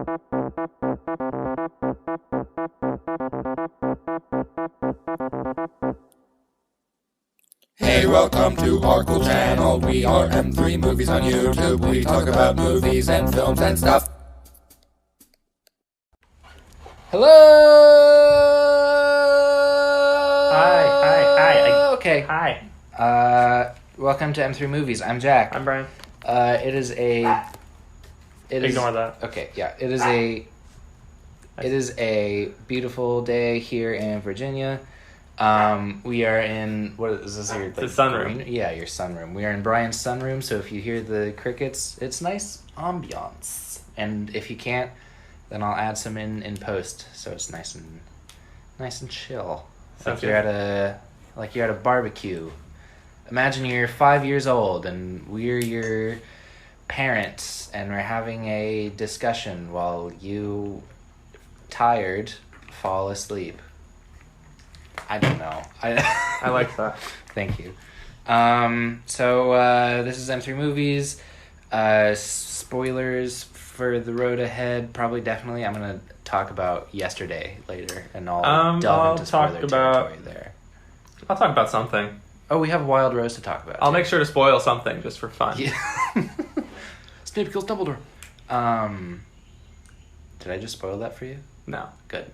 Hey, welcome to our cool channel. We are M3 Movies on YouTube. We talk about movies and films and stuff. Hello! Hi. Okay. Hi. Welcome to M3 Movies. I'm Jack. I'm Brian. Ignore that. Okay, yeah. It is a beautiful day here in Virginia. We are in, what is this here? The sunroom. Yeah, your sunroom. We are in Brian's sunroom, so if you hear the crickets, it's nice ambiance. And if you can't, then I'll add some in post, so it's nice and chill. Sounds You're at a barbecue. Imagine you're 5 years old and we're your parents and we're having a discussion while you, tired, fall asleep. I don't know. I like that. Thank you. This is M3 Movies. Spoilers for the road ahead. Probably, definitely. I'm going to talk about yesterday later, and I'll delve into spoiler territory there. I'll talk about something. Oh, we have Wild Rose to talk about. I'll make sure to spoil something just for fun. Yeah. Snape kills Dumbledore. Did I just spoil that for you? No. Good.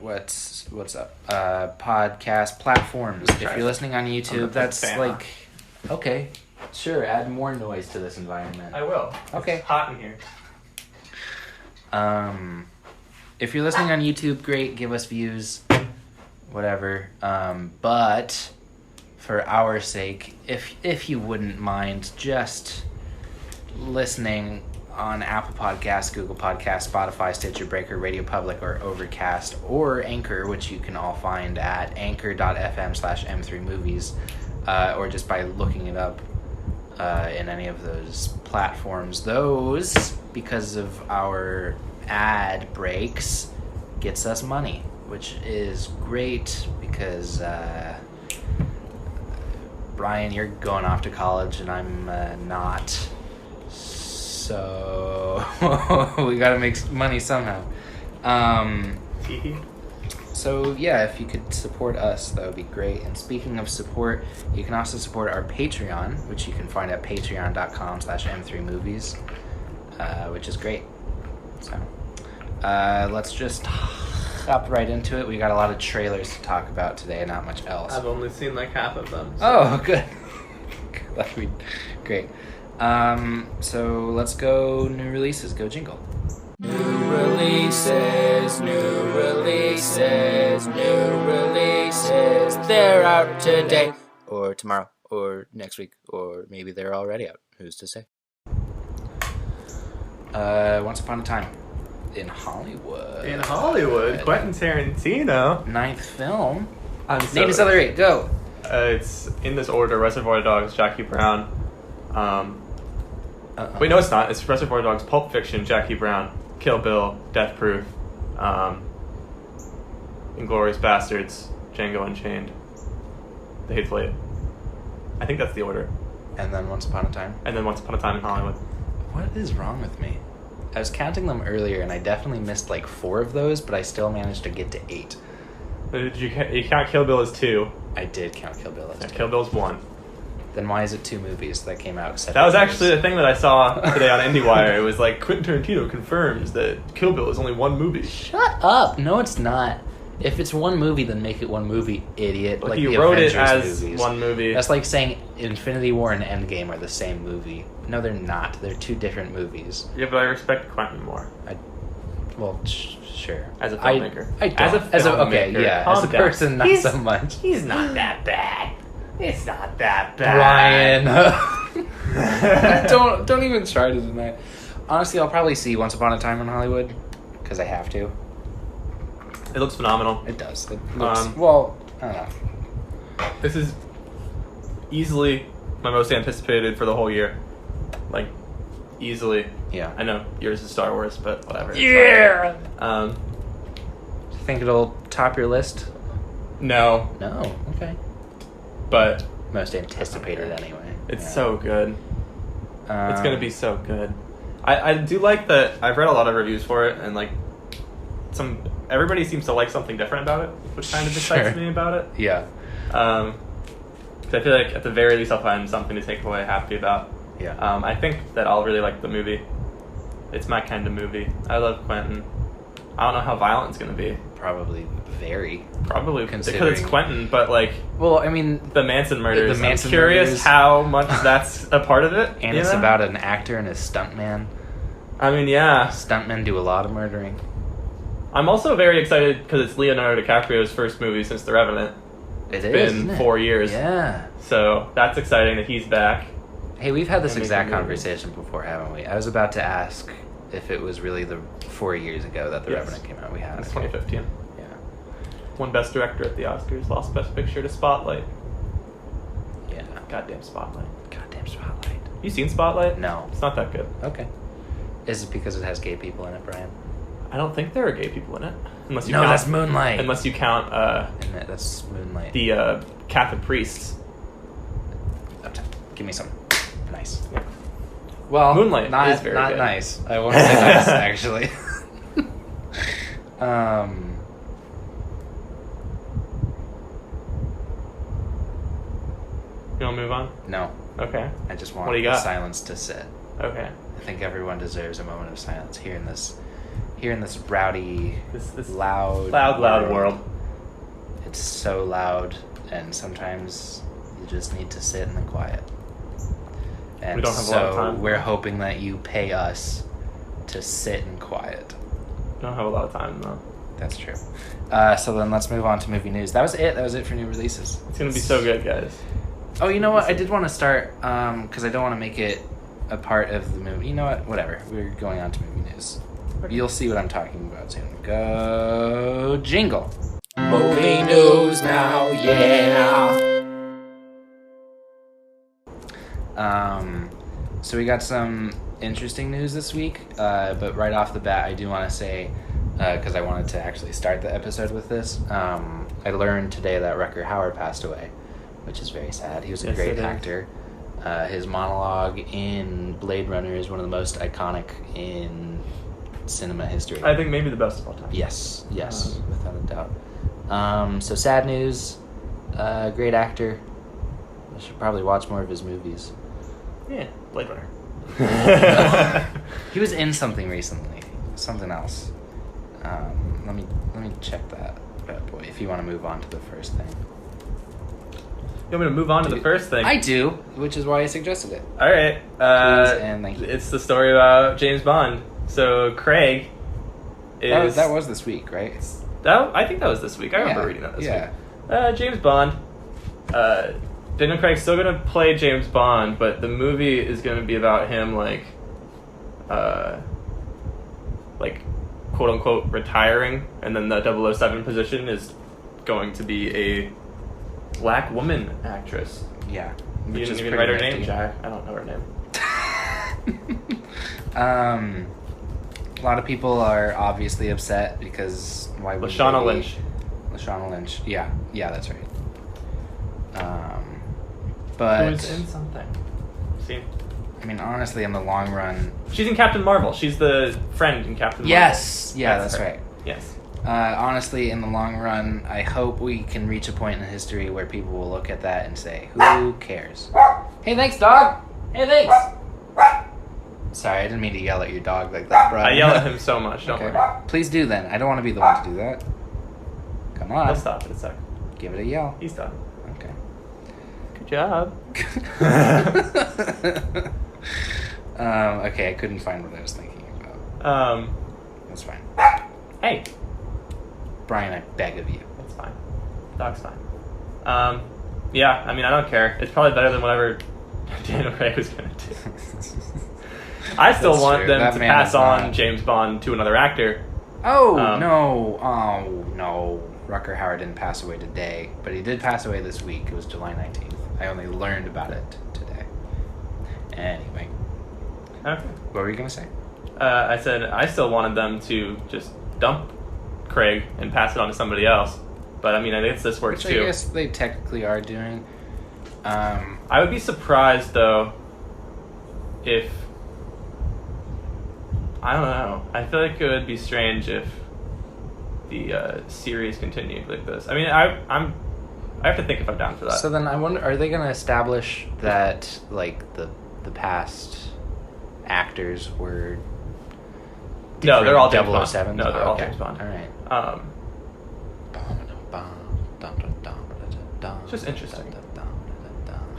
What's up? Podcast platforms. If you're listening on YouTube, that's like, okay, sure. Add more noise to this environment. I will. Okay. It's hot in here. If you're listening on YouTube, great. Give us views, whatever. But for our sake, if you wouldn't mind just listening on Apple Podcasts, Google Podcasts, Spotify, Stitcher, Breaker, Radio Public, or Overcast, or Anchor, which you can all find at anchor.fm/M3movies, or just by looking it up in any of those platforms. Those, because of our ad breaks, gets us money, which is great because Brian, you're going off to college and I'm not. So we gotta make money somehow. So yeah, if you could support us, that would be great. And speaking of support, you can also support our Patreon, which you can find at patreon.com/M3movies, which is great. So let's just hop right into it. We got a lot of trailers to talk about today, not much else. I've only seen like half of them. So. Oh, good. That'd be great. So let's go new releases. Go jingle. New releases. They're out today, or tomorrow, or next week, or maybe they're already out. Who's to say? Once Upon a Time in Hollywood. Quentin Tarantino. 9th film. Name this other 8. Go. It's in this order: Reservoir Dogs, Jackie Brown. Wait, no, it's not. It's Reservoir Dogs, Pulp Fiction, Jackie Brown, Kill Bill, Death Proof, Inglourious Bastards, Django Unchained, The Hateful Eight. I think that's the order. And then Once Upon a Time. And then Once Upon a Time in Hollywood. What is wrong with me? I was counting them earlier, and I definitely missed like 4 of those, but I still managed to get to 8. You count Kill Bill as 2. I did count Kill Bill as 2. Kill Bill's 1. Then why is it 2 movies that came out? That was actually the thing that I saw today on IndieWire. It was like, Quentin Tarantino confirms that Kill Bill is only 1 movie. Shut up! No, it's not. If it's 1 movie, then make it 1 movie, idiot. Well, like he the wrote Avengers it as movies. 1 movie. That's like saying Infinity War and Endgame are the same movie. No, they're not. They're 2 different movies. Yeah, but I respect Quentin more. Sure. As a filmmaker. I don't. As a okay, yeah. As a person, not so much. He's not that bad. It's not that bad. Brian. Don't even try to deny it. Honestly, I'll probably see Once Upon a Time in Hollywood because I have to. It looks phenomenal. It does. It looks, I don't know. This is easily my most anticipated for the whole year. Like, easily. Yeah. I know yours is Star Wars, but whatever. Yeah! Think it'll top your list? No. No. Okay. But most anticipated anyway. It's so good. It's gonna be so good. I do like that. I've read a lot of reviews for it, and like everybody seems to like something different about it, which kind of excites me about it. Yeah. Because I feel like at the very least I'll find something to take away happy about. Yeah. I think that I'll really like the movie. It's my kind of movie. I love Quentin. I don't know how violent it's going to be. Probably very. Probably because it's Quentin, but like. Well, I mean, the Manson murders. I'm curious murders, how much that's a part of it. And it's about an actor and a stuntman. I mean, yeah. Stuntmen do a lot of murdering. I'm also very excited because it's Leonardo DiCaprio's first movie since The Revenant. It's been 4 years. Yeah. So that's exciting that he's back. Hey, we've had this exact conversation before, haven't we? I was about to ask if it was really the 4 years ago that The Revenant came out. We had. It's 2015. Yeah. Won Best Director at the Oscars, lost Best Picture to Spotlight. Yeah. Goddamn Spotlight. Goddamn Spotlight. You seen Spotlight? No. It's not that good. Okay. Is it because it has gay people in it, Brian? I don't think there are gay people in it. Unless you no, count, that's Moonlight. Unless you count that's Moonlight. The Catholic priests. Give me some. Nice. Yeah. Well, Moonlight not, is very not good. Nice. I won't say nice, actually. You want to move on? No. Okay. I just want What do you got? silence to sit. Okay. I think everyone deserves a moment of silence here in this rowdy, this loud world. It's so loud, and sometimes you just need to sit in the quiet. And we don't have a lot of time. We're hoping that you pay us to sit in quiet. We don't have a lot of time, though. That's true. So then let's move on to movie news. That was it. That was it for new releases. It's going to be so good, guys. Oh, you know what? I did want to start, because I don't want to make it a part of the movie. You know what? Whatever. We're going on to movie news. Okay. You'll see what I'm talking about soon. Go jingle. Movie news now, yeah. So we got some interesting news this week, but right off the bat, I do want to say, because I wanted to actually start the episode with this, I learned today that Rutger Hauer passed away, which is very sad. He was a great actor. His monologue in Blade Runner is one of the most iconic in cinema history. I think maybe the best of all time. Yes, without a doubt. So sad news. Great actor. I should probably watch more of his movies. Yeah, Blade Runner. He was in something recently. Something else. Let me check that bad boy. If you want to move on to the first thing. You want me to move on to the first thing? I do, which is why I suggested it. All right. Please and thank you. It's the story about James Bond. So Craig is... That was this week, right? I think that was this week. I remember reading that this week. James Bond. Daniel Craig's still going to play James Bond, but the movie is going to be about him, like quote-unquote retiring, and then the 007 position is going to be a black woman actress. Yeah. You didn't even write her name, Jack. I don't know her name. A lot of people are obviously upset because why would Lashana Lynch. Lashana Lynch. Yeah, that's right. But who was in something? See? I mean, honestly, in the long run, she's in Captain Marvel. She's the friend in Captain Marvel. Yes, yeah, that's right. Yes. Honestly, in the long run, I hope we can reach a point in history where people will look at that and say, "Who cares?" Hey, thanks, dog. Hey, thanks. Sorry, I didn't mean to yell at your dog like that, bro. I yell at him so much. Don't worry. Please do then. I don't want to be the one to do that. Come on. I'll stop in a sec. Give it a yell. He's done. Okay. Good job. Okay, I couldn't find what I was thinking about. That's fine. Hey. Brian, I beg of you. It's fine. Dog's fine. Yeah, I mean, I don't care. It's probably better than whatever Daniel Craig was going to do. I still want them to pass on James Bond to another actor. Oh, no. Oh, no. Rutger Hauer didn't pass away today, but he did pass away this week. It was July 19th. I only learned about it today. Anyway. Okay. What were you going to say? I said I still wanted them to just dump Craig and pass it on to somebody else. But, I mean, I guess this works too. I guess they technically are doing. I would be surprised, though, if I don't know. I feel like it would be strange if the series continued like this. I mean, I have to think if I'm down for that. So then I wonder, are they going to establish that like the past actors were? No, they're all James Bond. 007s? No, they're all James Bond. All right. It's just interesting.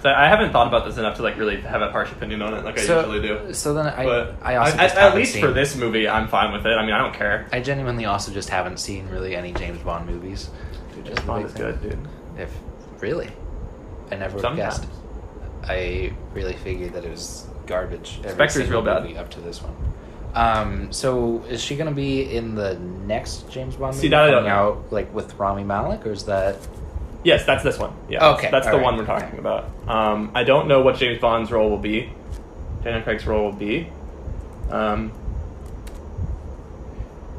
So I haven't thought about this enough to like really have a harsh opinion on it like I usually do. So then But I also at least for this movie, I'm fine with it. I mean, I don't care. I genuinely also just haven't seen really any James Bond movies. Dude, James Bond is good, dude. If really, I never would have guessed. I really figured that it was garbage. Spectre's real bad up to this one. So is she gonna be in the next James Bond movie? See, that I don't know. Out, like with Rami Malek, or is that? Yes, that's this one. Yeah, okay, that's the one we're talking about. I don't know what James Bond's role will be. Daniel Craig's role will be. I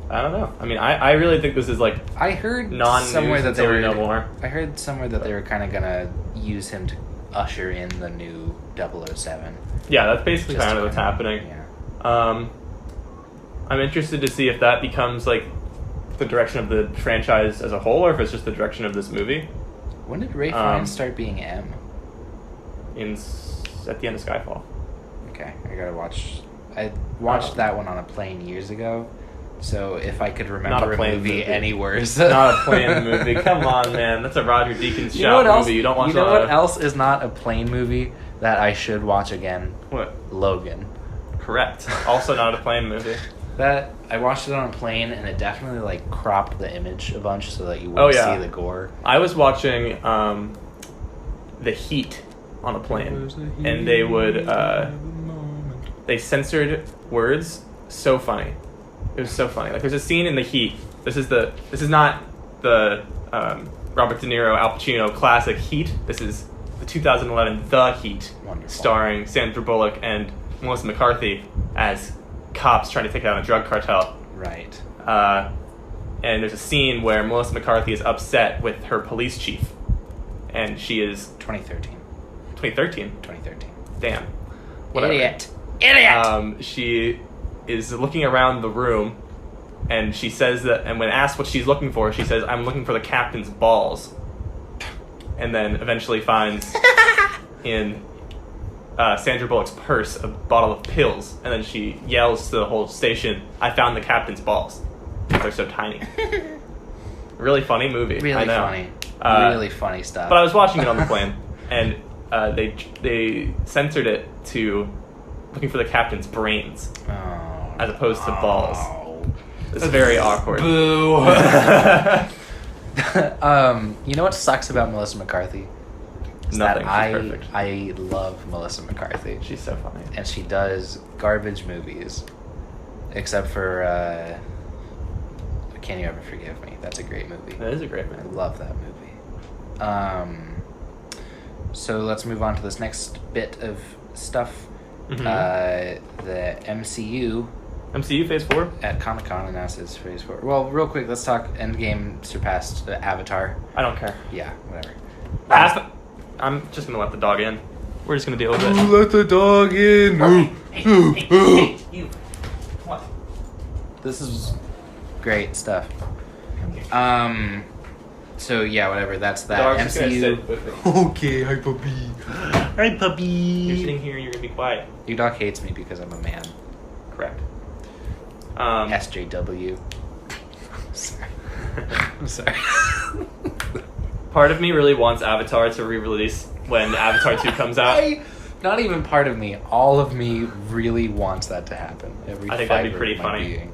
don't know. I mean, I really think this is like I heard somewhere that they were no more. I heard somewhere that they were kind of gonna use him to usher in the new 007. Yeah, that's basically kind of what's happening. Yeah. I'm interested to see if that becomes like the direction of the franchise as a whole, or if it's just the direction of this movie. When did Ralph Fiennes start being M? At the end of Skyfall. Okay, I gotta watch. I watched that one on a plane years ago, so if I could remember a movie any worse. Not a plane movie. Come on, man. That's a Roger Deakins movie. You don't watch. You know what else is not a plane movie that I should watch again? What? Logan. Correct. Also not a plane movie. That I watched it on a plane, and it definitely like cropped the image a bunch so that you wouldn't see the gore. I was watching The Heat on a plane, and they would they censored words. So funny. It was so funny. Like there's a scene in The Heat. This is not the Robert De Niro, Al Pacino classic Heat. This is the 2011 The Heat, starring Sandra Bullock and Melissa McCarthy as cops trying to take down a drug cartel. Right. And there's a scene where Melissa McCarthy is upset with her police chief, and she is 2013. 2013. Damn. Whatever. Idiot. She is looking around the room, and she says that. And when asked what she's looking for, she says, "I'm looking for the captain's balls." And then eventually finds in Sandra Bullock's purse a bottle of pills, and then she yells to the whole station, "I found the captain's balls." They're so tiny. Really funny movie. Really funny. Really funny stuff. But I was watching it on the plane, and they censored it to looking for the captain's brains as opposed to balls. It's very awkward. Boo. You know what sucks about Melissa McCarthy? Nothing. She's perfect. I love Melissa McCarthy. She's so funny. And she does garbage movies. Except for Can You Ever Forgive Me? That's a great movie. That is a great movie. I love that movie. So let's move on to this next bit of stuff. Mm-hmm. The MCU Phase 4? at Comic-Con announces Phase 4. Well, real quick, let's talk Endgame surpassed Avatar. I don't care. Yeah, whatever. I'm just gonna let the dog in. We're just gonna deal with it. Let the dog in. Hey, you. What? This is great stuff. So yeah, whatever. That's that. Dog's MCU. Okay, hi puppy. Hi puppy. You're sitting here and you're gonna be quiet. Your dog hates me because I'm a man. Correct. SJW. Sorry. I'm sorry. Part of me really wants Avatar to re-release when Avatar 2 comes out. Not even part of me. All of me really wants that to happen. I think that'd be pretty funny.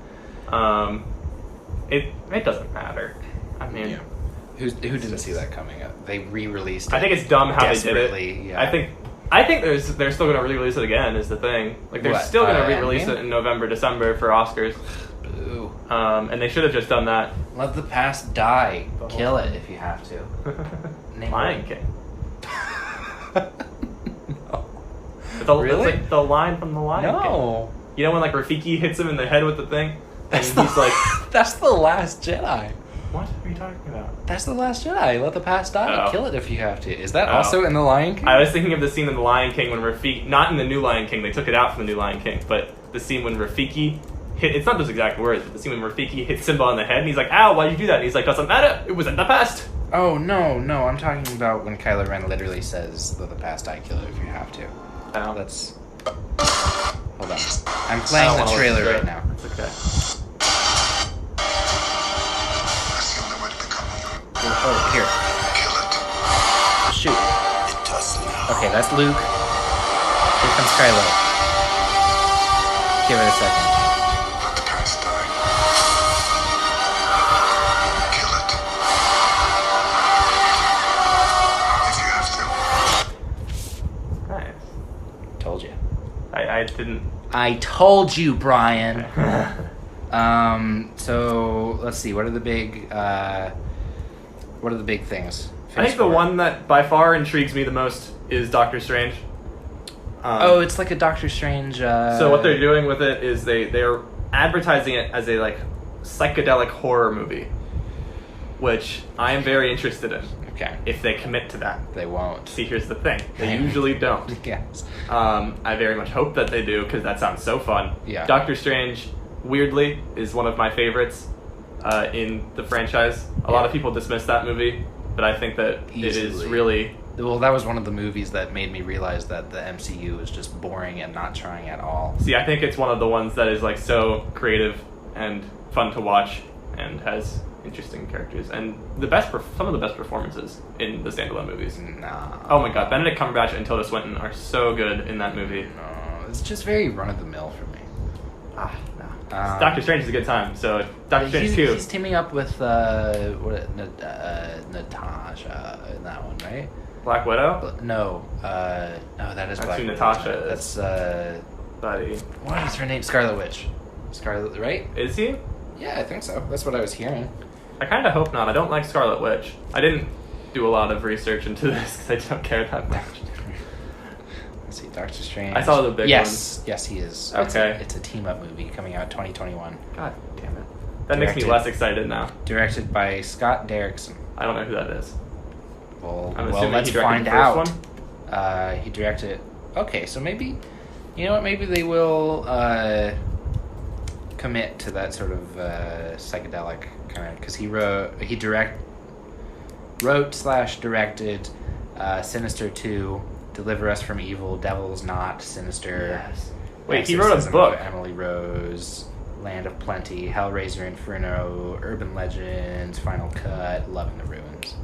It doesn't matter. I mean, yeah. Who didn't see that coming up? They re-released it. I think it's dumb how they did it. Yeah. I think they're still going to re-release it again. Is the thing. Like they're still going to re-release it in November, December for Oscars. Boo. And they should have just done that. Let the past die. Kill it if you have to. Lion King. No. Really? It's like the line from the Lion King. No. You know when like Rafiki hits him in the head with the thing, and he's like, "That's the Last Jedi." What are you talking about? That's the Last Jedi. Let the past die. Oh. Kill it if you have to. Is that also in the Lion King? I was thinking of the scene in the Lion King when Rafiki, not in the new Lion King. They took it out from the new Lion King, but the scene when Rafiki it's not those exact words, but the scene when Rafiki hits Simba on the head, and he's like, "Ow, why'd you do that?" And he's like, "Doesn't matter. It was in the past." Oh, no, I'm talking about when Kylo Ren literally says, "Let the past I kill it if you have to." Oh. Let's... Hold on. I'm playing the trailer right now. It's okay. Oh, here. Shoot. Okay, that's Luke. Here comes Kylo. Give it a second. Let the past die. Kill it. If you have to. Nice. Told you. I didn't. I told you, Brian. So let's see. What are the big things? I think the one that by far intrigues me the most is Doctor Strange. It's like a Doctor Strange. So what they're doing with it is they're advertising it as a like psychedelic horror movie, which I am very interested in. Okay. If they commit to that, They won't. see, here's the thing: they usually don't. Yes. I very much hope that they do because that sounds so fun. Yeah. Doctor Strange, weirdly, is one of my favorites in the franchise. A lot of people dismiss that movie, but I think that it is Easily. really. Well, that was one of the movies that made me realize that the MCU is just boring and not trying at all. See, I think it's one of the ones that is like so creative and fun to watch and has interesting characters and some of the best performances in the standalone movies. Nah. Oh my god, Benedict Cumberbatch and Tilda Swinton are so good in that movie. No, it's just very run of the mill for me. No. Doctor Strange is a good time. So Doctor Strange 2. He's teaming up with Natasha in that one, right? Black Widow? No, that is That's Black who Widow. Natasha That's Buddy. what is her name? Scarlet Witch. Scarlet, right? Is he? Yeah, I think so. That's what I was hearing. I kind of hope not. I don't like Scarlet Witch. I didn't do a lot of research into this because I don't care that much. Let's see, Doctor Strange. I saw the big Yes, he is. Okay. It's a team-up movie coming out 2021. God damn it. That makes me Directed. less excited now. Directed by Scott Derrickson. I don't know who that is. Well, I'm assuming let's he directed find the out. first He directed. Okay, so maybe, you know what? Maybe they will commit to that sort of psychedelic kind of, because he wrote/directed Sinister 2, Deliver Us from Evil, Devil's Not, Sinister. Yes. Wait, he wrote a Exorcism book. of Emily Rose, Land of Plenty, Hellraiser Inferno, Urban Legends, Final Cut, Love in the Ruins.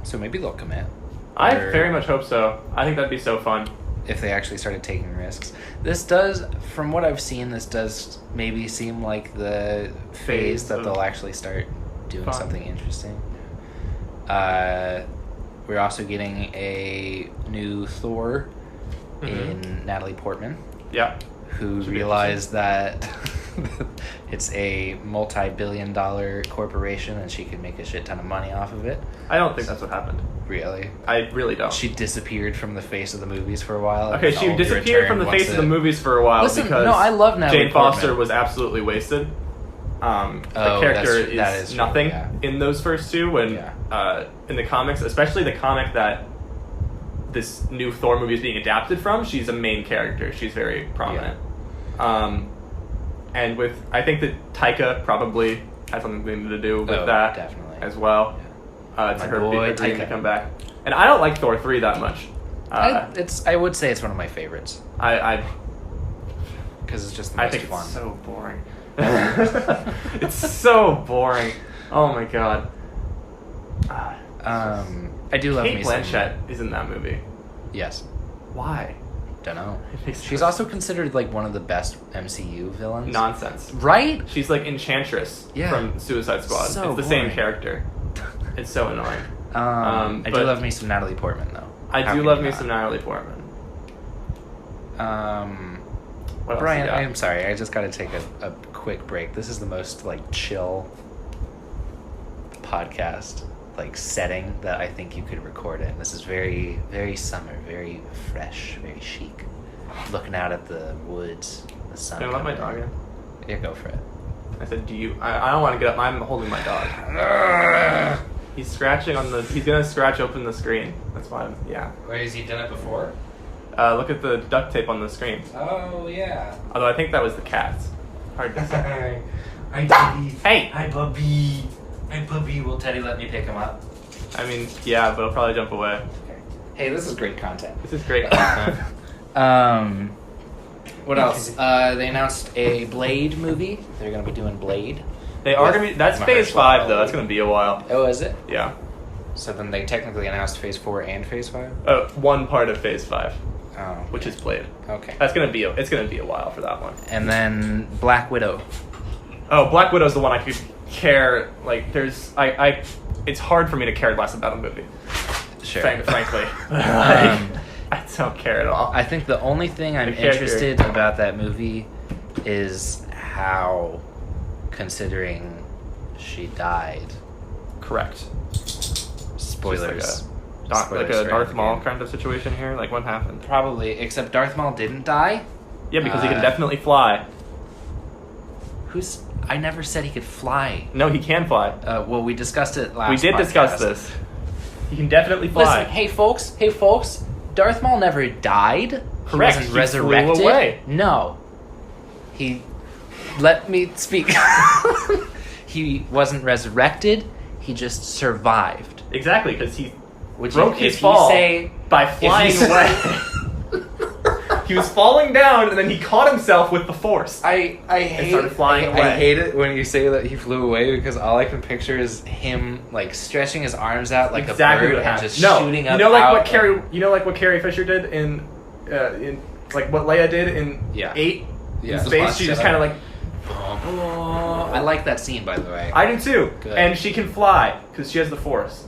So maybe they'll commit. I Or very much hope so. I think that'd be so fun. if they actually started taking risks. This does, from what I've seen, this does maybe seem like the phase that they'll actually start doing Fun. something interesting. We're also getting a new Thor in Natalie Portman, Yeah. who Should be realized that it's a multi-billion-dollar corporation and she could make a shit ton of money off of it. I don't think that's what happened. Really? I really don't. She disappeared from the face of the movies for a while. Okay, and she only disappeared from returned the face once of the movies for a while Listen, because no, I love Natalie Jane Foster Portman. was absolutely wasted. The Oh, character that is is true, nothing yeah. in those first two, and in the comics, especially the comic that this new Thor movie is being adapted from, she's a main character. She's very prominent. And with, I think that Taika probably has something to do with that definitely. as well. My To her boy dream to Taika. come back. And I don't like Thor 3 that much. I would say it's one of my favorites I because it's just the most think fun. it's so boring. It's so boring. Oh my god. I do love Kate me Blanchett some. is in that movie. Yes, Why? don't know. It makes She's no also considered like one of the best MCU villains. nonsense. Right? She's like Enchantress from Suicide Squad. So it's the same boring. character. It's so annoying. I do but love me some Natalie Portman though. I How do can love you me not? some Natalie Portman. What else Brian, you got? I'm sorry. I just got to take a quick break. This is the most like chill podcast like setting that I think you could record in. This is very, very summer, very fresh, very chic. Looking out at the woods, the sun. Can I let my coming dog in? Yeah, go for it. I said, do you... I don't want to get up. I'm holding my dog. He's scratching on the... He's going to scratch open the screen. That's why I'm... Yeah. Wait, has he done it before? Look at the duct tape on the screen. Oh, yeah. Although I think that was the cats. Hard to say. Hi, Teddy. Hey! Hi, puppy. Hi, puppy. Will Teddy let me pick him up? I mean, yeah, but he'll probably jump away. Okay. Hey, this is great content. This is great content. What else? They announced a Blade movie. They're going to be doing Blade. They are going to be... That's Phase 5, though. That's going to be a while. Oh, is it? Yeah. So then they technically announced Phase 4 and Phase 5? One part of Phase 5. Oh. Okay. Which is Blade. Okay. It's going to be a while for that one. And then Black Widow. Oh, Black Widow's the one I could care... Like, there's... It's hard for me to care less about a movie. Sure. Frankly. I don't care at all. I think the only thing I'm interested about that movie is how, considering she died. Correct. Spoilers. Like a Darth Maul kind of situation here? Like, what happened? Probably, except Darth Maul didn't die. Yeah, because he can definitely fly. I never said he could fly. No, he can fly. Well, we discussed it last. We did discuss this. He can definitely fly. Listen, hey folks, Darth Maul never died. Correct. He wasn't resurrected. Flew away. No. Let me speak. He wasn't resurrected. He just survived. Exactly, because he broke his fall by flying away. He was falling down, and then he caught himself with the Force. I hate started flying away. I hate it when you say that he flew away, because all I can picture is him like stretching his arms out like exactly a bird and just shooting up. You know, like what Carrie Fisher did in like what Leia did in 8 in space. She just kind of like. I like that scene, by the way. I do too. Good. And she can fly because she has the Force.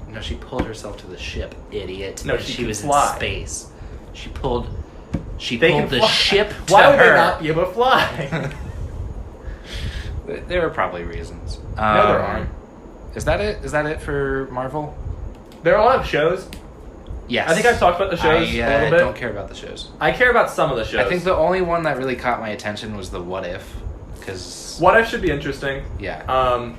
No, she pulled herself to the ship, idiot. No, she was fly. in space. She pulled the fly. ship to Why would her. they not be able to fly? There are probably reasons. No, there aren't. Is that it? Is that it for Marvel? There are a lot of shows. Yes. I think I've talked about the shows a little bit. I don't care about the shows. I care about some of the shows. I think the only one that really caught my attention was the What If. Because What If should be interesting. Yeah.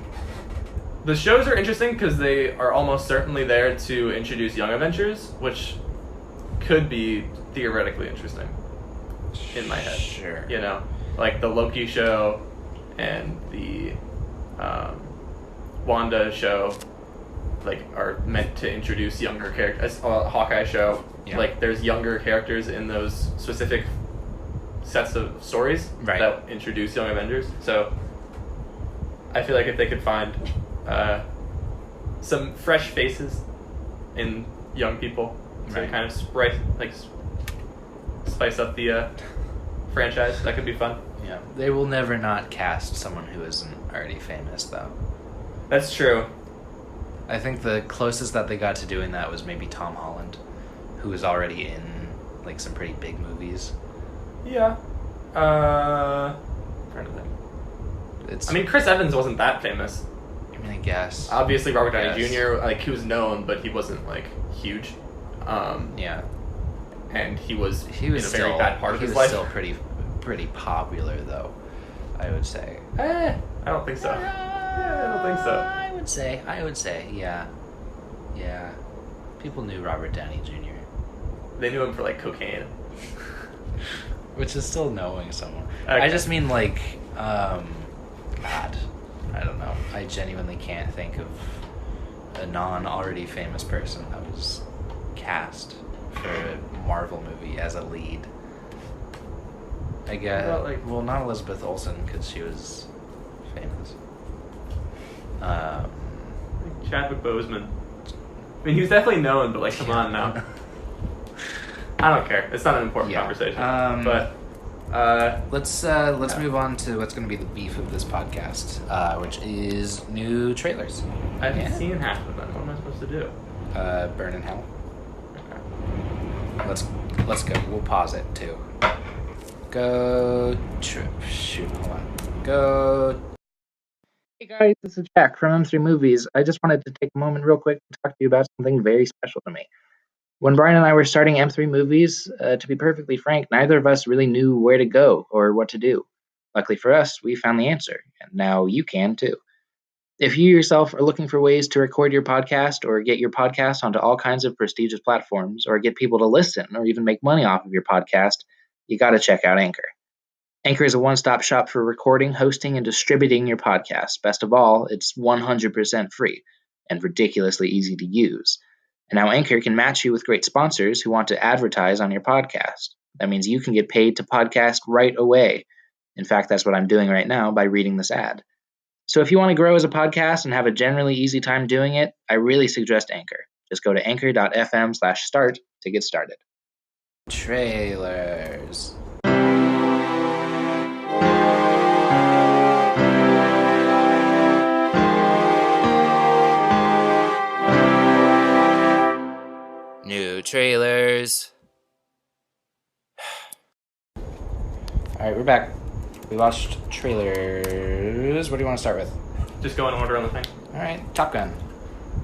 The shows are interesting because they are almost certainly there to introduce Young Avengers, which could be theoretically interesting in my head. Sure. You know, like the Loki show and the Wanda show, like, are meant to introduce younger characters. Hawkeye show, like, there's younger characters in those specific sets of stories that introduce Young Avengers. So I feel like if they could find some fresh faces in young people to kind of spice up the franchise, that could be fun. Yeah, they will never not cast someone who isn't already famous, though. That's true. I think the closest that they got to doing that was maybe Tom Holland, who was already in like some pretty big movies. Yeah. Trying to think. I mean, Chris Evans wasn't that famous. I mean, I guess. Obviously, Robert Downey Jr., like, he was known, but he wasn't, like, huge. Yeah. And he was in a very bad part of his life. He was still pretty popular, though, I would say. I don't think so. I don't think so. I would say, yeah. Yeah. People knew Robert Downey Jr. They knew him for, like, cocaine. Which is still knowing someone. Okay. I just mean, like, God, I don't know. I genuinely can't think of a non-already famous person that was cast for a Marvel movie as a lead. I guess. Well, not Elizabeth Olsen, because she was famous. Chadwick Boseman. I mean, he was definitely known, but, like, come on now. I don't care. It's not an important conversation. But let's move on to what's going to be the beef of this podcast, which is new trailers. I haven't seen half of them. What am I supposed to do? Burn in Hell. Okay. Let's go. We'll pause it too. Go. Shoot. Hold on. Go. Hey guys, this is Jack from M3 Movies. I just wanted to take a moment real quick to talk to you about something very special to me. When Brian and I were starting M3 Movies, to be perfectly frank, neither of us really knew where to go or what to do. Luckily for us, we found the answer, and now you can too. If you yourself are looking for ways to record your podcast or get your podcast onto all kinds of prestigious platforms or get people to listen or even make money off of your podcast, you got to check out Anchor. Anchor is a one-stop shop for recording, hosting, and distributing your podcast. Best of all, it's 100% free and ridiculously easy to use. And now Anchor can match you with great sponsors who want to advertise on your podcast. That means you can get paid to podcast right away. In fact, that's what I'm doing right now by reading this ad. So if you want to grow as a podcast and have a generally easy time doing it, I really suggest Anchor. Just go to anchor.fm/start to get started. Trailers. New trailers. Alright, we're back. We watched trailers. What do you want to start with? Just go in order on the thing. Alright, Top Gun.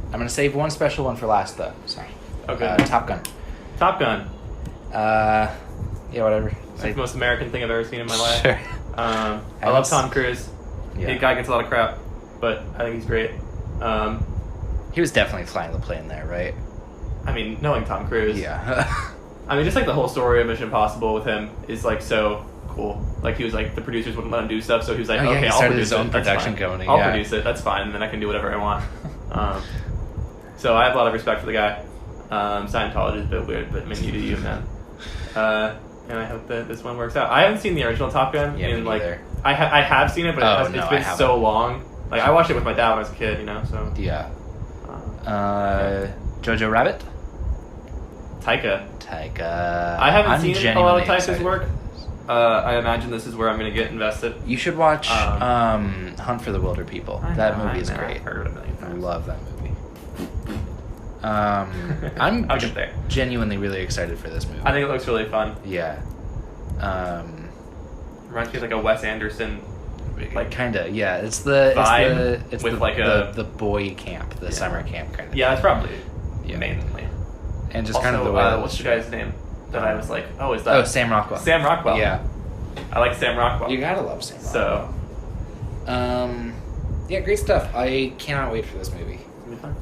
I'm going to save one special one for last, though. Sorry. Okay. Top Gun. Top Gun. Yeah, whatever. It's like the most American thing I've ever seen in my life. Sure. I love Tom Cruise. Yeah. The guy gets a lot of crap, but I think he's great. He was definitely flying the plane there, right? I mean, knowing Tom Cruise. Yeah. I mean, just like the whole story of Mission Impossible with him is like so cool. Like he was like the producers wouldn't let him do stuff, so he was like, he okay, I'll started produce his own it. That's production fine. company. I'll produce it. That's fine, and then I can do whatever I want. So I have a lot of respect for the guy. Scientology is a bit weird, but I mean, you do you, man. And I hope that this one works out. I haven't seen the original Top Gun in like I have seen it, but it's been so long. Like I watched it with my dad when I was a kid, you know. So yeah. Jojo Rabbit. Taika. I haven't seen a lot of Taika's work. I imagine this is where I'm going to get invested. You should watch Hunt for the Wilder People. That movie is great. I've heard it a million times. I love that movie. I'm I'll get there. Genuinely really excited for this movie. I think it looks really fun. Yeah. Reminds me of like a Wes Anderson, like kinda. Yeah, it's the vibe it's with the, like the boy camp, the summer camp kind of. Yeah, that's probably Yeah. mainly. And just Also, kind of the way. what's the guy's name? That I was like, oh, is that? Sam Rockwell. Sam Rockwell. Yeah. I like Sam Rockwell. You gotta love Sam Rockwell. So. Yeah, great stuff. I cannot wait for this movie. It's gonna be fun.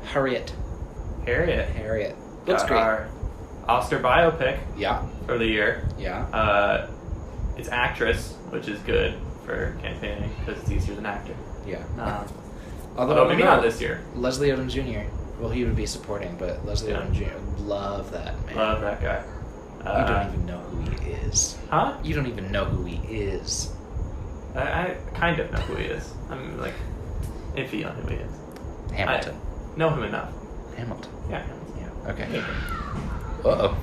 Harriet. Looks Got great. Our Oscar biopic Yeah. for the year. Yeah. It's actress, which is good for campaigning because it's easier than actor. Yeah. Although maybe not this year. Leslie Odom Jr. Well, he would be supporting, but Leslie Yeah. Odom Jr. Love that man. Love that guy. You don't even know who he is. Huh? You don't even know who he is. I kind of know who he is. I'm like iffy on who he is. Hamilton. I know him enough. Hamilton. Yeah, Hamilton. Yeah. Okay. Uh-oh.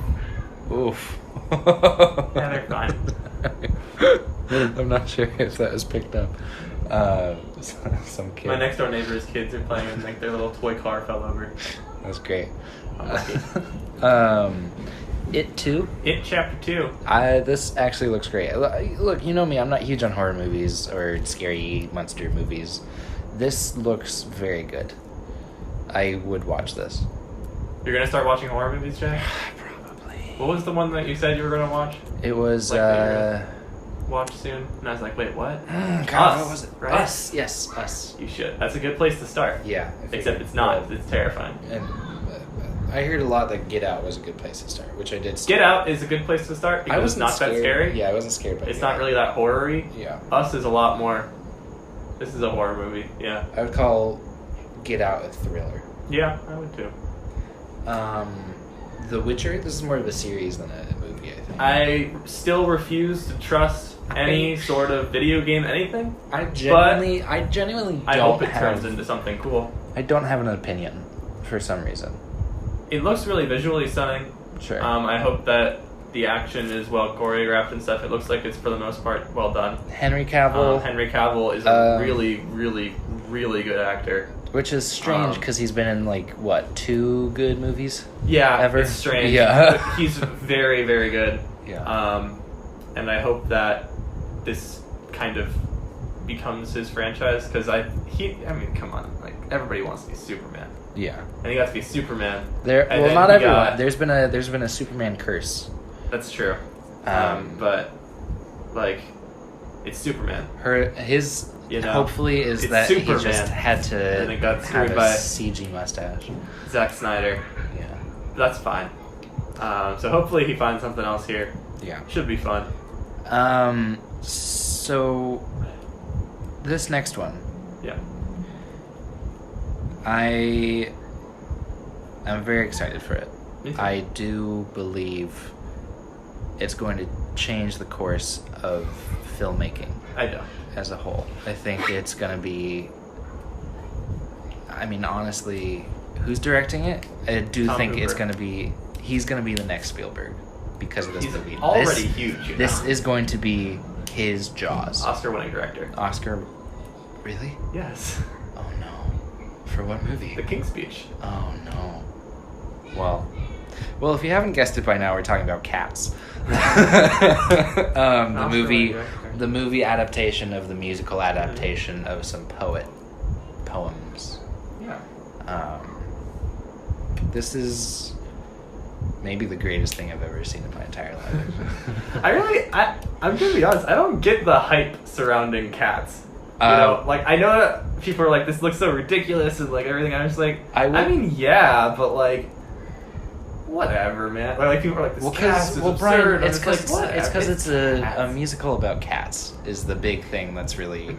Oof. Yeah, they're fine. I'm not sure if that was picked up. Some kid. My next door neighbor's kids are playing and like their little toy car fell over. That's great. I'm It 2. It Chapter 2. This actually looks great. Look, you know me, I'm not huge on horror movies or scary monster movies. This looks very good. I would watch this. You're gonna start watching horror movies, Jay? Probably. What was the one that you said you were gonna watch? It was Watch soon, and I was like, wait, what? God, Us, what was it? right? Us, yes, Us. You should. That's a good place to start. Yeah. Except it's not. It's terrifying. And I heard a lot that Get Out was a good place to start, which I did. Get Out is a good place to start because it's not that scary. Yeah, I wasn't scared by it. It's not really that horror-y. Yeah. Us is a lot more. This is a horror movie. Yeah. I would call Get Out a thriller. Yeah, I would too. The Witcher. This is more of a series than a movie, I think. I still refuse to trust any sort of video game anything. I genuinely don't. I hope it turns into something cool. I don't have an opinion for some reason. It looks really visually stunning. Sure. I hope that the action is well choreographed and stuff. It looks like it's for the most part well done. Henry Cavill. Henry Cavill is a really, really, really good actor. Which is strange because he's been in like what 2 good movies? Yeah, ever? It's strange. Yeah, But he's very, very good. Yeah. And I hope that this kind of becomes his franchise because I mean, come on, like everybody wants to be Superman. Yeah. And he got to be Superman. Well, not everyone. There's been a Superman curse. That's true. But like, it's Superman. You know, hopefully is it's that Superman. he just had to And it got have screwed a by CG mustache. Zack Snyder. Yeah. That's fine. So hopefully he finds something else here. Yeah. Should be fun. So this next one, Yeah. I'm very excited for it. Me too. I do believe it's going to change the course of filmmaking I know. as a whole. I think it's going to be, I mean, honestly, who's directing it? I do Tom think it's Hooper. going to be, he's going to be the next Spielberg because of this He's movie. already huge. You know? This is going to be his Jaws. Oscar-winning director. Oscar, really? Yes. Oh no. For what movie? The King's Speech. Oh no. Well, if you haven't guessed it by now, we're talking about Cats. The movie adaptation of the musical adaptation of some poems. Yeah. This is maybe the greatest thing I've ever seen in my entire life. I'm gonna be honest. I don't get the hype surrounding Cats. You know, like I know that people are like, "This looks so ridiculous," and like everything. I'm just like, I mean, yeah, but like, whatever, man. Like people are like, "This Cats is absurd." Brian, it's like, because it's a musical about cats. Is the big thing that's really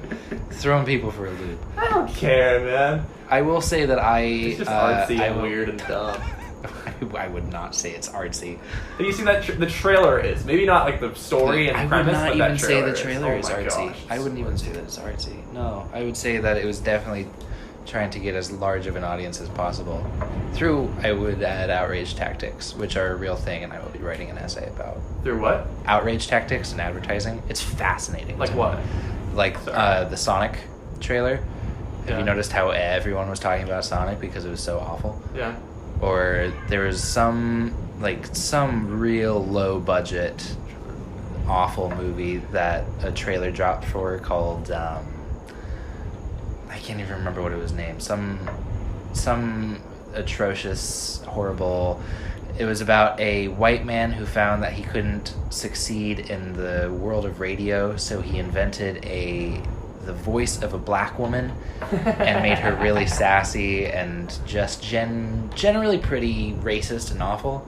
throwing people for a loop. I don't care, man. I will say that It's just artsy and weird and dumb. I would not say it's artsy. Have you seen that? The trailer is maybe not like the story and premise, I would but not that even say the trailer trailer is oh my artsy. gosh, I wouldn't even say that it's artsy. No, I would say that it was definitely trying to get as large of an audience as possible through, I would add, outrage tactics, which are a real thing, and I will be writing an essay about Through what? outrage tactics and advertising. It's fascinating. Like to what? me. Like the Sonic trailer. Have you noticed how everyone was talking about Sonic because it was so awful? Yeah. Or there was some real low budget awful movie that a trailer dropped for called I can't even remember what it was named. Some atrocious, horrible. It was about a white man who found that he couldn't succeed in the world of radio, so he invented the voice of a black woman and made her really sassy and just generally pretty racist and awful.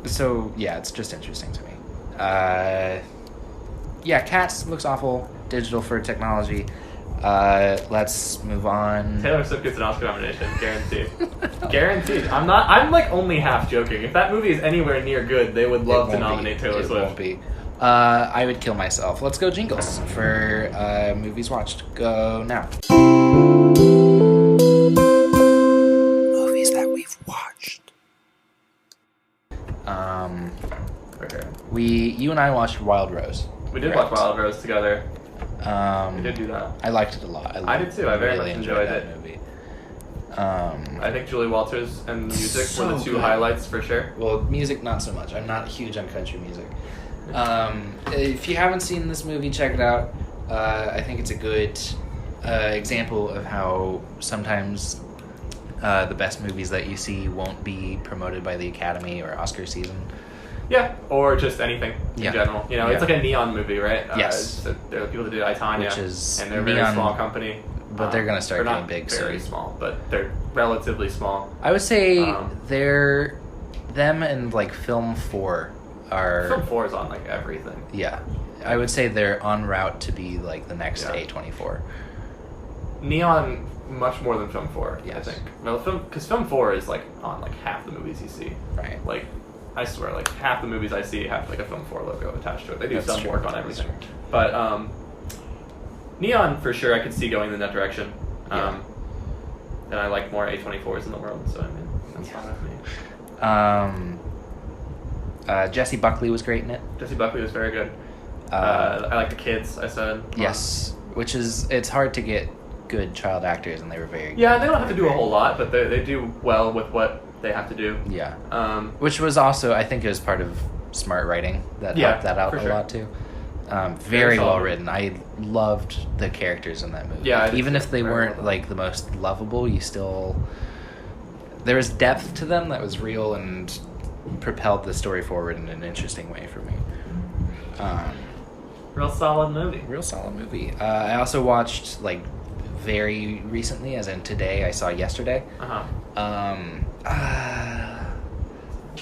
So yeah, it's just interesting to me. Yeah, Cats looks awful. Digital for technology. Let's move on. Taylor Swift gets an Oscar nomination, guaranteed. Guaranteed. I'm like only half joking. If that movie is anywhere near good, they would love to nominate Taylor Swift. It won't be. I would kill myself. Let's go jingles for movies watched. Go now. Movies that we've watched. Okay. You and I watched Wild Rose. We did watch Wild Rose together. We did do that. I liked it a lot. I did too. I very much enjoyed that it. movie. I think Julie Walters and the music So were the two good. highlights for sure. Well, music not so much. I'm not huge on country music. If you haven't seen this movie, check it out. I think it's a good example of how sometimes the best movies that you see won't be promoted by the Academy or Oscar season. Yeah, or just anything in general. You know, it's like a Neon movie, right? Yes. There are people that did I, Tonya, Which is and they're a very Neon, small company. But they're gonna start they're getting not big very soon. small, but they're relatively small. I would say them and like Film 4 are... Film 4 is on like everything. Yeah. I would say they're en route to be like the next A24. Neon much more than Film 4, Yes. I think. Well, because Film 4 is like on like half the movies you see. Right. Like, I swear, like half the movies I see have like a Film 4 logo attached to it. They do That's some true. work on That's everything. true. But Neon, for sure, I could see going in that direction. Yeah. And I like more A24s in the world, so I mean, that's fine with me. Jessie Buckley was great in it. Jessie Buckley was very good. I like the kids, I said. Yes, which is, it's hard to get good child actors, and they were very good. Yeah, they don't have to do a whole lot, but they do well with what they have to do. Yeah. Which was also, I think it was part of smart writing that helped that out a lot too. Very well written. I loved the characters in that movie. Yeah, even if they weren't like the most lovable, there was depth to them that was real and propelled the story forward in an interesting way for me. Real solid movie. Real solid movie. I also watched, like, very recently, as in today, I saw Yesterday.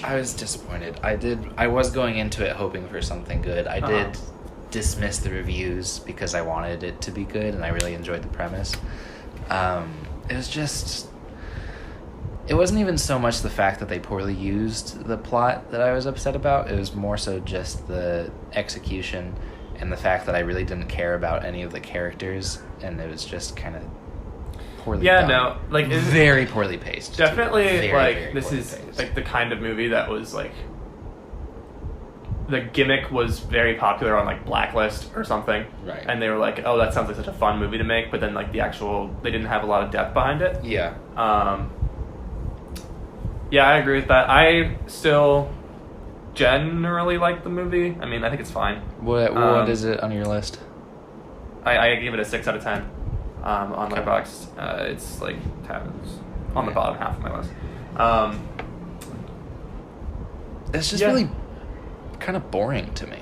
I was disappointed. I was going into it hoping for something good. I did dismiss the reviews because I wanted it to be good, and I really enjoyed the premise. It was just... It wasn't even so much the fact that they poorly used the plot that I was upset about. It was more so just the execution and the fact that I really didn't care about any of the characters, and it was just kind of poorly done. No, like... Very poorly paced. Definitely, very this is, paced. like, the kind of movie that was, like... The gimmick was very popular on, like, Blacklist or something. Right. And they were like, oh, that sounds like such a fun movie to make, but then, like, the actual... They didn't have a lot of depth behind it. Yeah. Yeah, I agree with that. I still generally like the movie. I mean, I think it's fine. What is it on your list? I give it a 6 out of 10 on Letterboxd. It's like on the bottom half of my list. It's just really kind of boring to me.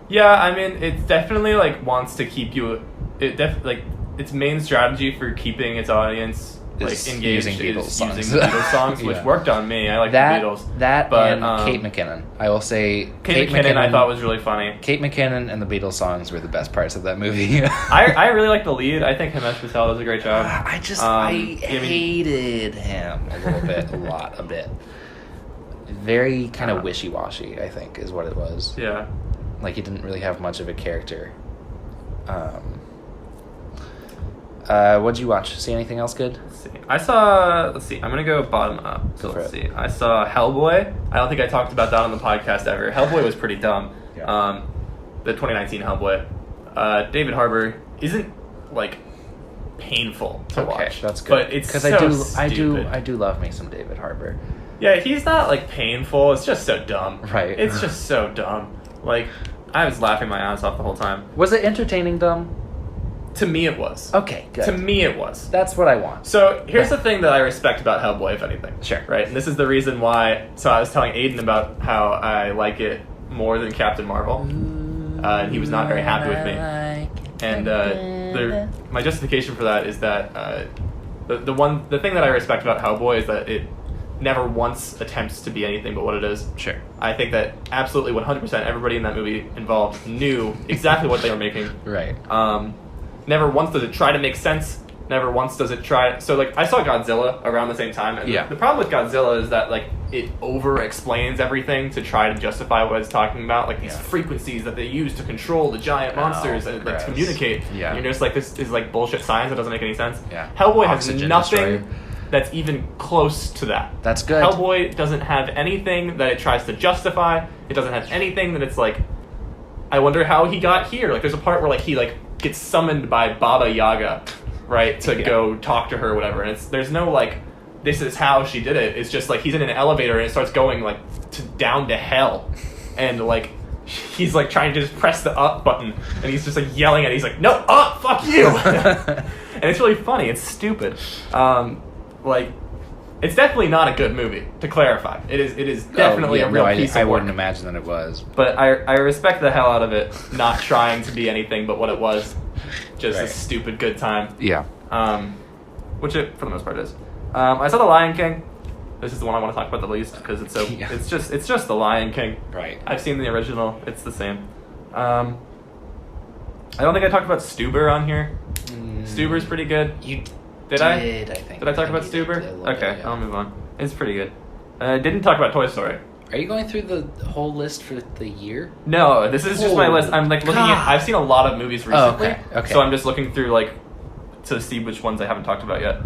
Yeah, I mean, it definitely like wants to keep you. Its main strategy for keeping its audience like engaged using Beatles songs, which worked on me. I like the Beatles. And Kate McKinnon. I will say Kate McKinnon I thought was really funny. Kate McKinnon and the Beatles songs were the best parts of that movie. I really like the lead. I think Himesh Patel does a great job. I hated him a little bit, a bit. Very kind of wishy-washy, I think, is what it was. Yeah. Like, he didn't really have much of a character. What'd you watch? See anything else good? Let's see. I'm going to go bottom up. So let's see. I saw Hellboy. I don't think I talked about that on the podcast ever. Hellboy was pretty dumb. Yeah. The 2019 Hellboy. David Harbour isn't, like, painful to watch. That's good. But it's because I do love me some David Harbour. Yeah, he's not, like, painful. It's just so dumb. Right. It's just so dumb. Like, I was laughing my ass off the whole time. Was it entertaining dumb? To me, it was. Okay, good. To me, it was. That's what I want. So, here's the thing that I respect about Hellboy, if anything. Sure. Right? And this is the reason why... So, I was telling Aiden about how I like it more than Captain Marvel. And he was not very happy with me. And my justification for that is that the thing that I respect about Hellboy is that it never once attempts to be anything but what it is. Sure. I think that absolutely 100% everybody in that movie involved knew exactly what they were making. Right. Never once does it try to make sense. Never once does it try... So, like, I saw Godzilla around the same time. And the problem with Godzilla is that, like, it over-explains everything to try to justify what it's talking about. Like, these frequencies that they use to control the giant monsters and, like, communicate. Yeah. And you're just like, this is, like, bullshit science that doesn't make any sense. Yeah. Hellboy has nothing that's even close to that. That's good. Hellboy doesn't have anything that it tries to justify. It doesn't have anything that it's like, I wonder how he got here. Like, there's a part where, like, he, like, gets summoned by Baba Yaga, right, to go talk to her or whatever. And there's no, like, this is how she did it. It's just, like, he's in an elevator and it starts going, like, down to hell. And, like, he's, like, trying to just press the up button. And he's just, like, yelling at it. He's like, no, up, fuck you! And it's really funny. It's stupid. Like, it's definitely not a good movie, to clarify. It is definitely a real piece of work. I wouldn't imagine that it was. But I respect the hell out of it, not trying to be anything but what it was. Just a stupid good time. Yeah. Which it, for the most part, is. I saw The Lion King. This is the one I want to talk about the least, because it's so... Yeah. It's just The Lion King. Right. I've seen the original. It's the same. I don't think I talked about Stuber on here. Stuber's pretty good. Did I think. Did I talk about Stuber? Okay, I'll move on. It's pretty good. I didn't talk about Toy Story. Are you going through the whole list for the year? No, this is just my list. I'm like looking at... I've seen a lot of movies recently. Okay. So I'm just looking through like to see which ones I haven't talked about yet.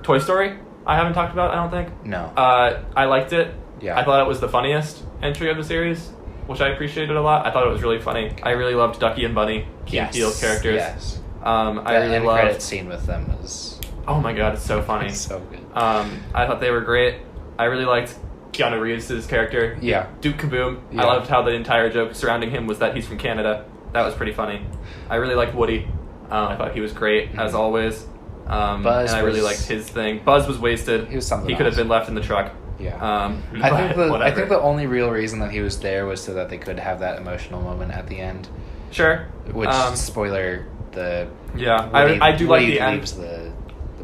Toy Story, I haven't talked about, I don't think. No. I liked it. Yeah. I thought it was the funniest entry of the series, which I appreciated a lot. I thought it was really funny. I really loved Ducky and Bunny, Key and Peele's characters. Yes. I really loved... credit scene with them was... Oh my god, it's so funny. It's so good. I thought they were great. I really liked Keanu Reeves' character. Yeah. Duke Kaboom. Yeah. I loved how the entire joke surrounding him was that he's from Canada. That was pretty funny. I really liked Woody. I thought he was great, as always. Buzz and I really liked his thing. Buzz was wasted. He was something He could have been left in the truck. Yeah. I think the only real reason that he was there was so that they could have that emotional moment at the end. Sure. Which, spoiler, I do like the end. Leaves the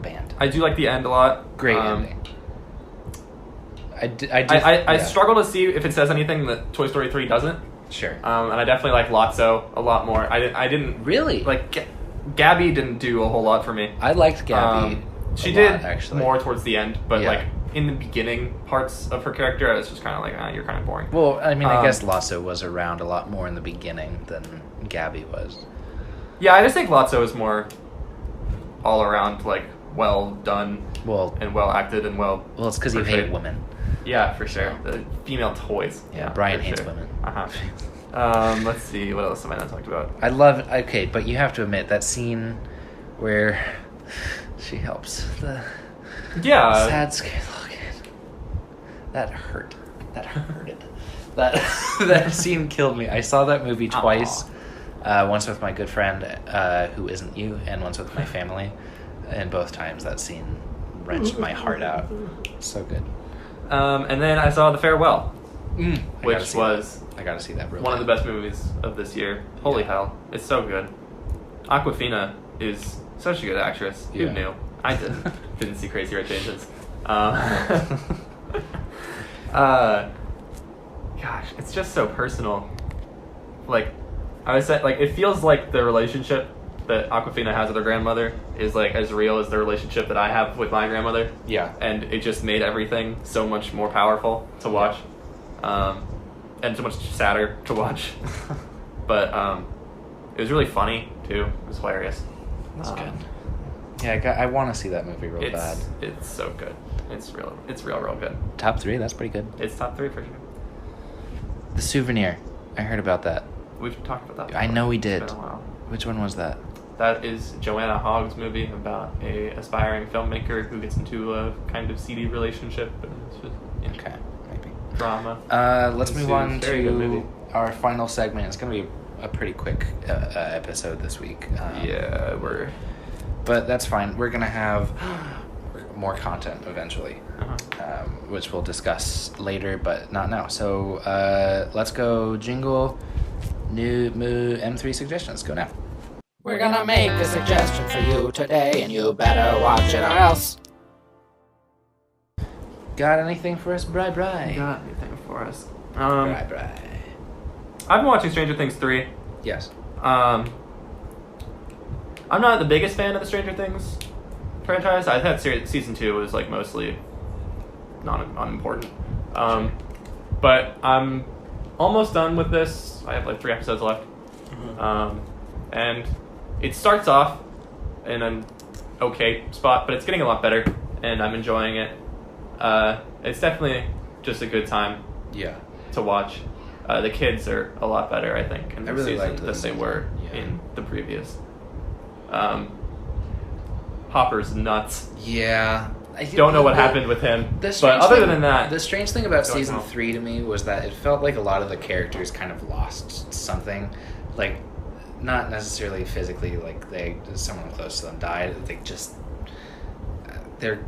band. I do like the end a lot. Great ending. I struggle to see if it says anything that Toy Story 3 doesn't. Sure. And I definitely like Lotso a lot more. I didn't really like Gabby didn't do a whole lot for me. I liked Gabby. She did actually more towards the end, but like in the beginning parts of her character, I was just kind of like, you're kind of boring. Well, I mean, I guess Lotso was around a lot more in the beginning than Gabby was. Yeah, I just think Lotso is more all around like well done, and well acted and well. Well, it's because you hate women. Yeah, for sure. The female toys. Yeah, Brian hates women. Let's see, what else have I not talked about? I love. Okay, but you have to admit that scene where she helps the sad Skylar kid. That hurt. That hurted. that scene killed me. I saw that movie twice. Once with my good friend, who isn't you, and once with my family. And both times that scene wrenched my heart out. So good. And then I saw The Farewell, which was I gotta see that. One of the best movies of this year. Holy hell, it's so good. Awkwafina is such a good actress. Who knew? I didn't see Crazy Rich Asians. Gosh, it's just so personal. Like I was saying, like it feels like the relationship that Awkwafina has with her grandmother is like as real as the relationship that I have with my grandmother. Yeah. And it just made everything so much more powerful to watch. And so much sadder to watch. But it was really funny too. It was hilarious. That's good. Yeah, I want to see that movie real bad. It's so good. It's real good. Top 3, that's pretty good. It's top 3 for sure. The Souvenir. I heard about that. We've talked about that before. I know we did. It's been a while. Which one was that? That is Joanna Hogg's movie about a aspiring filmmaker who gets into a kind of seedy relationship. And it's just, okay, maybe. Drama. Let's move on to our final segment. It's going to be a pretty quick episode this week. But that's fine. We're going to have more content eventually, which we'll discuss later, but not now. So let's go jingle. New M3 suggestions. Go now. We're gonna make a suggestion for you today, and you better watch it or else. Got anything for us, Bri? Got anything for us? Bri. I've been watching Stranger Things 3. Yes. I'm not the biggest fan of the Stranger Things franchise. I thought season 2 was like mostly unimportant. But I'm almost done with this. I have like 3 episodes left. And it starts off in an okay spot, but it's getting a lot better, and I'm enjoying it. It's definitely just a good time to watch. The kids are a lot better, I think, in this season than they were in the previous. Hopper's nuts. Yeah. I don't know what happened with him, but other than that... The strange thing about season 3 to me was that it felt like a lot of the characters kind of lost something. Like, not necessarily physically, like someone close to them died. They just... Their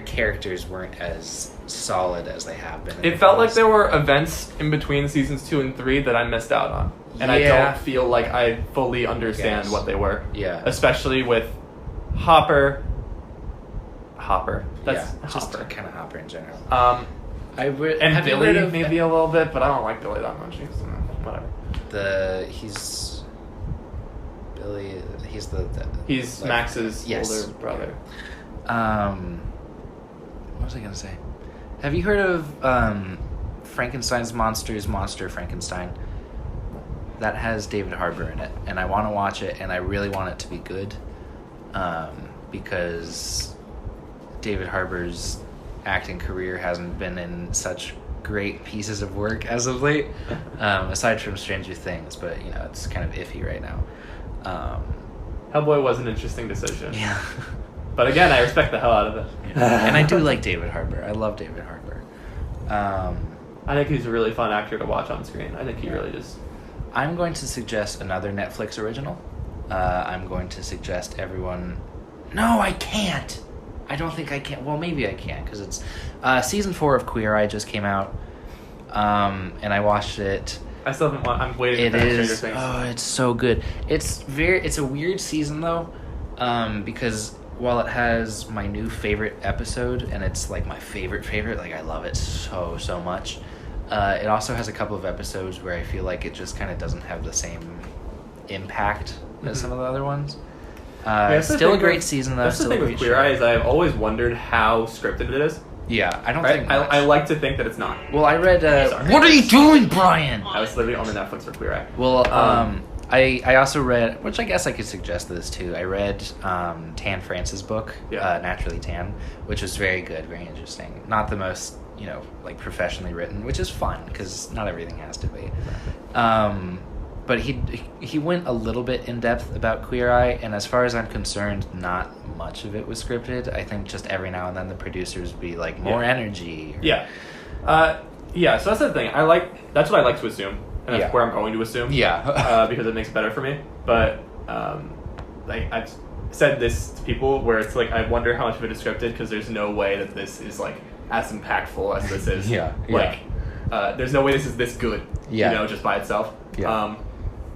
characters weren't as solid as they have been. It felt like there were events in between seasons 2 and 3 that I missed out on. And I don't feel like I fully understand what they were. Yeah. Especially with Hopper. That's just Hopper. Kind of Hopper in general. And Billy maybe a little bit, but I don't like Billy that much. Whatever. He's He's like, Max's older brother. What was I gonna say? Have you heard of Frankenstein's Monster Frankenstein? That has David Harbour in it, and I want to watch it, and I really want it to be good, because David Harbour's acting career hasn't been in such great pieces of work as of late, aside from Stranger Things, but it's kind of iffy right now. Hellboy was an interesting decision. Yeah. But again, I respect the hell out of it. Yeah. And I do like David Harbour. I love David Harbour. I think he's a really fun actor to watch on screen. I think he really just... I'm going to suggest another Netflix original. I'm going to suggest everyone... No, I can't! I don't think I can. Well, maybe I can, because it's season 4 of Queer Eye just came out, and I watched it. I still haven't. I'm waiting. It is. Oh, it's so good. It's a weird season though, because while it has my new favorite episode, and it's like my favorite, like I love it so much. It also has a couple of episodes where I feel like it just kind of doesn't have the same impact as some of the other ones. Still a great season though. That's the thing with Queer Eye is I've always wondered how scripted it is. Yeah, I don't think much. I like to think that it's not. Well, I read... what are you doing, Brian? I was literally on the Netflix for Queer Eye. Well, I also read, which I guess I could suggest this too, I read Tan France's book, Naturally Tan, which was very good, very interesting. Not the most, like professionally written, which is fun, because not everything has to be. But he went a little bit in depth about Queer Eye, and as far as I'm concerned, not much of it was scripted. I think just every now and then the producers would be like, more energy. Yeah. So that's the thing. That's what I like to assume, and that's where I'm going to assume. Yeah. Because it makes it better for me. But like I've said this to people where it's like I wonder how much of it is scripted because there's no way that this is like as impactful as this is. There's no way this is this good. Just by itself. Yeah.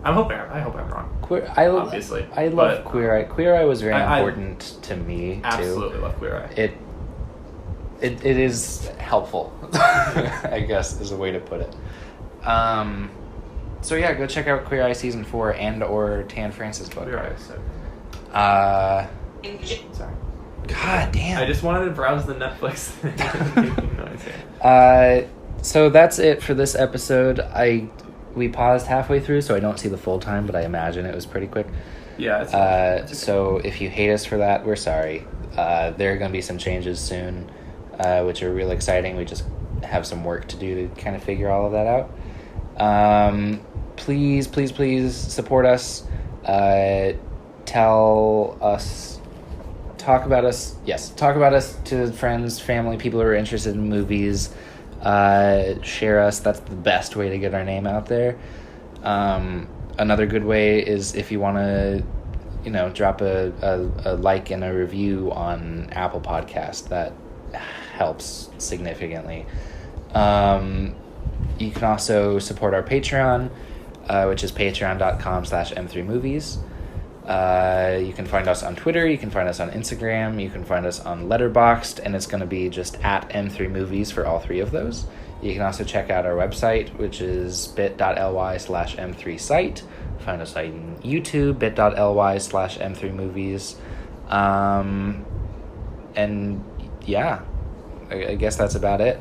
I hope I'm wrong. Obviously, I love Queer Eye. Queer Eye was very important to me too. Absolutely love Queer Eye. It is helpful, I guess is a way to put it. So yeah, go check out Queer Eye season 4 and/or Tan France's book. Queer Eye is so good. Sorry. God damn. I just wanted to browse the Netflix thing. So that's it for this episode. We paused halfway through, so I don't see the full time, but I imagine it was pretty quick. Yeah. So if you hate us for that, we're sorry. There are going to be some changes soon, which are real exciting. We just have some work to do to kind of figure all of that out. Please support us. Tell us. Talk about us. Yes, talk about us to friends, family, people who are interested in movies. Share us. That's the best way to get our name out there. Another good way is if you want to, drop a like and a review on Apple Podcast. That helps significantly. You can also support our Patreon, which is patreon.com/m3movies. You can find us on Twitter, you can find us on Instagram, you can find us on Letterboxd, and it's going to be just at M3Movies for all three of those. You can also check out our website, which is bit.ly/M3site. Find us on YouTube, bit.ly/M3movies. And yeah, I guess that's about it.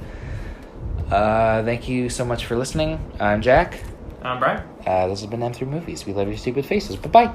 Thank you so much for listening. I'm Jack. I'm Brian. This has been M3Movies. We love your stupid faces. Bye-bye.